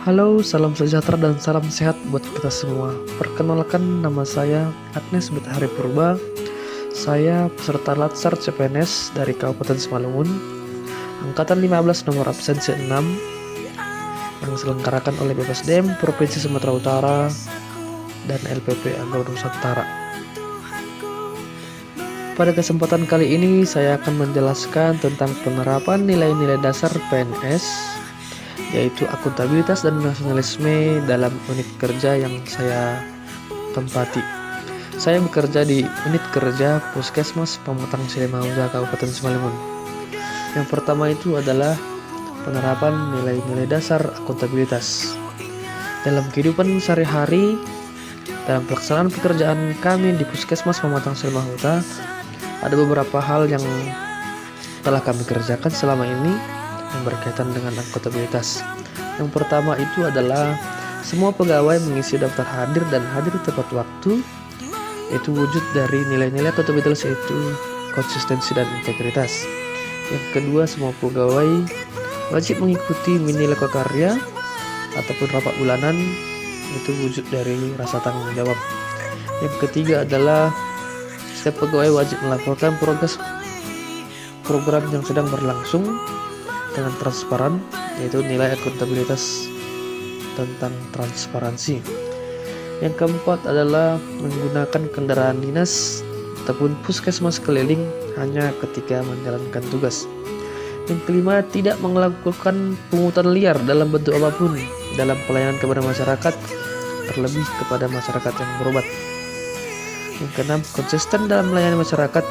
Halo, salam sejahtera dan salam sehat buat kita semua. Perkenalkan, nama saya Agnes Betahari Purba. Saya peserta Latsar CPNS dari Kabupaten Simalungun, Angkatan 15 nomor absensi 6, yang diselenggarakan oleh BPSDM Provinsi Sumatera Utara dan LPP Angkatan Nusantara. Pada kesempatan kali ini saya akan menjelaskan tentang penerapan nilai-nilai dasar PNS, yaitu akuntabilitas dan nasionalisme dalam unit kerja yang saya tempati. Saya bekerja di unit kerja Puskesmas Pematang Silemauja Kabupaten Simalungun. Yang pertama itu adalah penerapan nilai-nilai dasar akuntabilitas. Dalam kehidupan sehari-hari, dalam pelaksanaan pekerjaan kami di Puskesmas Pematang Silemauja, ada beberapa hal yang telah kami kerjakan selama ini yang berkaitan dengan akuntabilitas. Yang pertama itu adalah semua pegawai mengisi daftar hadir dan hadir tepat waktu. Itu wujud dari nilai-nilai akuntabilitas, yaitu konsistensi dan integritas. Yang kedua, semua pegawai wajib mengikuti mini lokakarya ataupun rapat bulanan. Itu wujud dari rasa tanggung jawab. Yang ketiga adalah setiap pegawai wajib melaporkan progres program yang sedang berlangsung dengan transparan, yaitu nilai akuntabilitas tentang transparansi. Yang keempat adalah menggunakan kendaraan dinas ataupun puskesmas keliling hanya ketika menjalankan tugas. Yang kelima, tidak melakukan pungutan liar dalam bentuk apapun dalam pelayanan kepada masyarakat, terlebih kepada masyarakat yang berobat. Yang keenam, konsisten dalam melayani masyarakat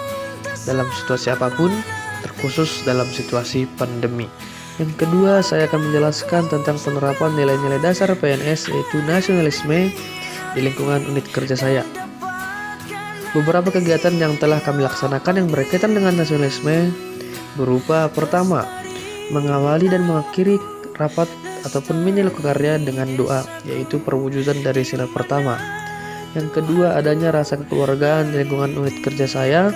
dalam situasi apapun, terkhusus dalam situasi pandemi. Yang kedua, saya akan menjelaskan tentang penerapan nilai-nilai dasar PNS, yaitu nasionalisme di lingkungan unit kerja saya. Beberapa kegiatan yang telah kami laksanakan yang berkaitan dengan nasionalisme berupa: pertama, mengawali dan mengakhiri rapat ataupun mini lokakarya dengan doa, yaitu perwujudan dari sila pertama. Yang kedua, adanya rasa kekeluargaan di lingkungan unit kerja saya,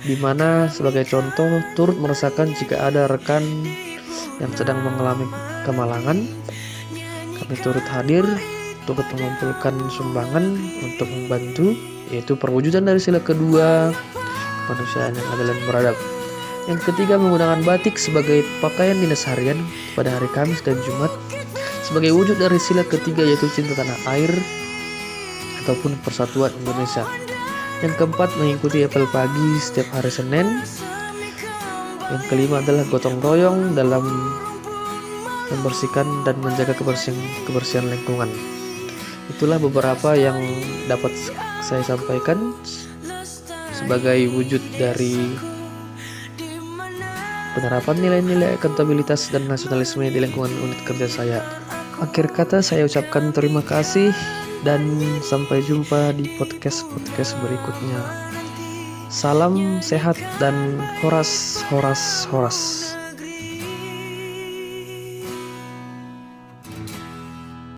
di mana sebagai contoh turut merasakan jika ada rekan yang sedang mengalami kemalangan, kami turut hadir, turut mengumpulkan sumbangan untuk membantu, yaitu perwujudan dari sila kedua, kemanusiaan yang adil dan beradab. Yang ketiga, menggunakan batik sebagai pakaian dinas harian pada hari Kamis dan Jumat sebagai wujud dari sila ketiga, yaitu cinta tanah air ataupun persatuan Indonesia. Yang keempat, mengikuti apel pagi setiap hari Senin. Yang kelima adalah gotong royong dalam membersihkan dan menjaga kebersihan lingkungan. Itulah beberapa yang dapat saya sampaikan sebagai wujud dari penerapan nilai-nilai akuntabilitas dan nasionalisme di lingkungan unit kerja saya. Akhir kata, saya ucapkan terima kasih dan sampai jumpa di podcast berikutnya. Salam sehat dan horas.